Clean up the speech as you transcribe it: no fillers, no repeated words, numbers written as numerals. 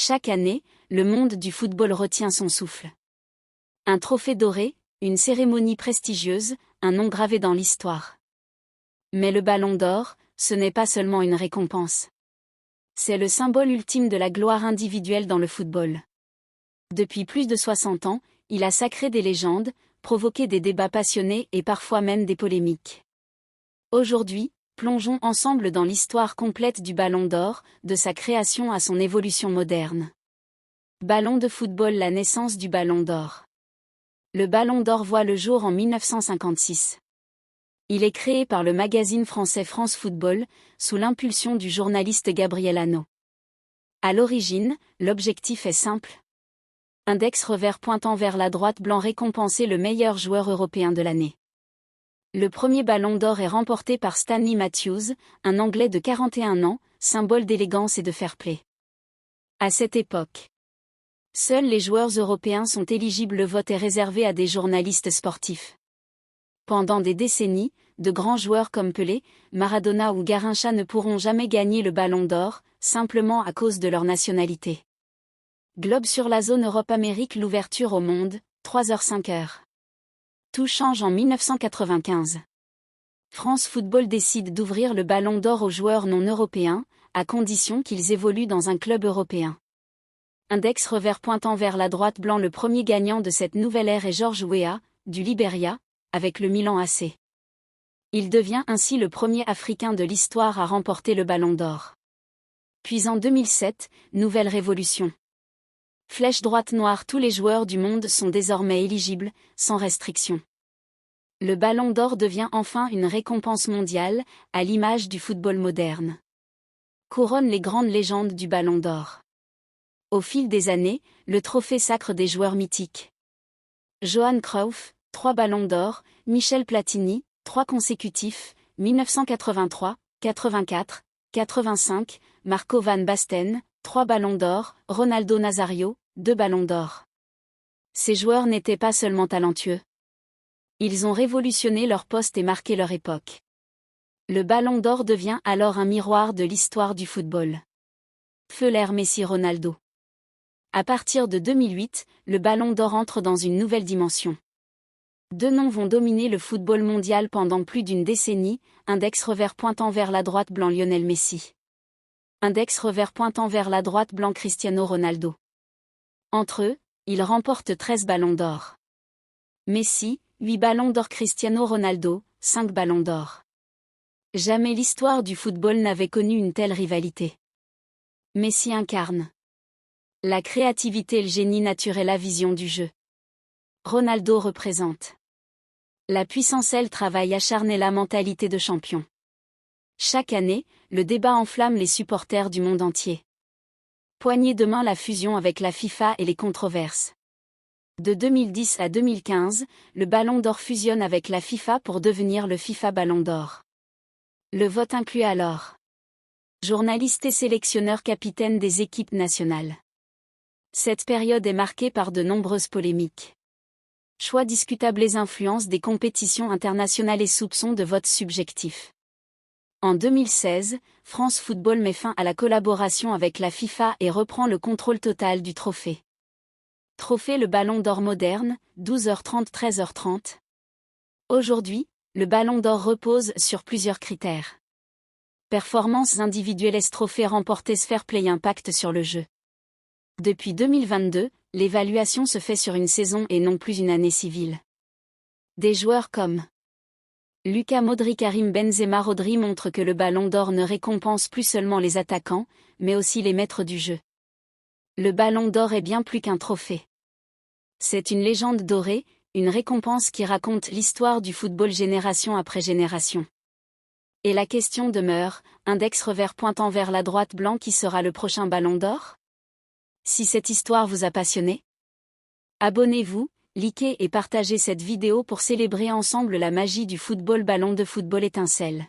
Chaque année, le monde du football retient son souffle. Un trophée doré, une cérémonie prestigieuse, un nom gravé dans l'histoire. Mais le Ballon d'Or, ce n'est pas seulement une récompense. C'est le symbole ultime de la gloire individuelle dans le football. Depuis plus de 60 ans, il a sacré des légendes, provoqué des débats passionnés et parfois même des polémiques. Aujourd'hui, plongeons ensemble dans l'histoire complète du Ballon d'Or, de sa création à son évolution moderne. Ballon de football. La naissance du Ballon d'Or. Le Ballon d'Or voit le jour en 1956. Il est créé par le magazine français France Football, sous l'impulsion du journaliste Gabriel Hanot. À l'origine, l'objectif est simple. Index revers pointant vers la droite, blanc, récompenser le meilleur joueur européen de l'année. Le premier Ballon d'Or est remporté par Stanley Matthews, un Anglais de 41 ans, symbole d'élégance et de fair-play. À cette époque, seuls les joueurs européens sont éligibles. Le vote est réservé à des journalistes sportifs. Pendant des décennies, de grands joueurs comme Pelé, Maradona ou Garrincha ne pourront jamais gagner le Ballon d'Or, simplement à cause de leur nationalité. Globe sur la zone Europe-Amérique. L'ouverture au monde, 3h-5h. Tout change en 1995. France Football décide d'ouvrir le Ballon d'Or aux joueurs non européens, à condition qu'ils évoluent dans un club européen. Index revers pointant vers la droite, blanc. Le premier gagnant de cette nouvelle ère est George Weah, du Liberia, avec le Milan AC. Il devient ainsi le premier Africain de l'histoire à remporter le Ballon d'Or. Puis en 2007, nouvelle révolution. Flèche droite noire. Tous les joueurs du monde sont désormais éligibles, sans restriction. Le Ballon d'Or devient enfin une récompense mondiale, à l'image du football moderne. Couronne les grandes légendes du Ballon d'Or. Au fil des années, le trophée sacre des joueurs mythiques. Johan Cruyff, 3 Ballons d'Or, Michel Platini, 3 consécutifs, 1983, 84, 85, Marco van Basten, 3 Ballons d'Or, Ronaldo Nazario, 2 Ballons d'Or. Ces joueurs n'étaient pas seulement talentueux. Ils ont révolutionné leur poste et marqué leur époque. Le Ballon d'Or devient alors un miroir de l'histoire du football. Feu l'ère Messi-Ronaldo. À partir de 2008, le Ballon d'Or entre dans une nouvelle dimension. 2 noms vont dominer le football mondial pendant plus d'une décennie, index revers pointant vers la droite, blanc. Lionel Messi. Index revers pointant vers la droite, blanc. Cristiano Ronaldo. Entre eux, ils remportent 13 Ballons d'Or. Messi, 8 Ballons d'Or. Cristiano Ronaldo, 5 Ballons d'Or. Jamais l'histoire du football n'avait connu une telle rivalité. Messi incarne la créativité, le génie naturel, la vision du jeu. Ronaldo représente la puissance et le travail acharné, la mentalité de champion. Chaque année, le débat enflamme les supporters du monde entier. Poignée de main, la fusion avec la FIFA et les controverses. De 2010 à 2015, le Ballon d'Or fusionne avec la FIFA pour devenir le FIFA Ballon d'Or. Le vote inclut alors journalistes et sélectionneurs, capitaines des équipes nationales. Cette période est marquée par de nombreuses polémiques. Choix discutables, les influences des compétitions internationales et soupçons de vote subjectif. En 2016, France Football met fin à la collaboration avec la FIFA et reprend le contrôle total du trophée. Trophée le Ballon d'Or moderne, 12h30 13h30. Aujourd'hui, le Ballon d'Or repose sur plusieurs critères. Performances individuelles, trophée remporté, fair play, impact sur le jeu. Depuis 2022, l'évaluation se fait sur une saison et non plus une année civile. Des joueurs comme Luka Modric, Karim Benzema, Rodri montrent que le Ballon d'Or ne récompense plus seulement les attaquants, mais aussi les maîtres du jeu. Le Ballon d'Or est bien plus qu'un trophée. C'est une légende dorée, une récompense qui raconte l'histoire du football génération après génération. Et la question demeure, index revers pointant vers la droite, blanc. Qui sera le prochain Ballon d'Or? Si cette histoire vous a passionné, abonnez-vous, likez et partagez cette vidéo pour célébrer ensemble la magie du football. Ballon de football étincelle.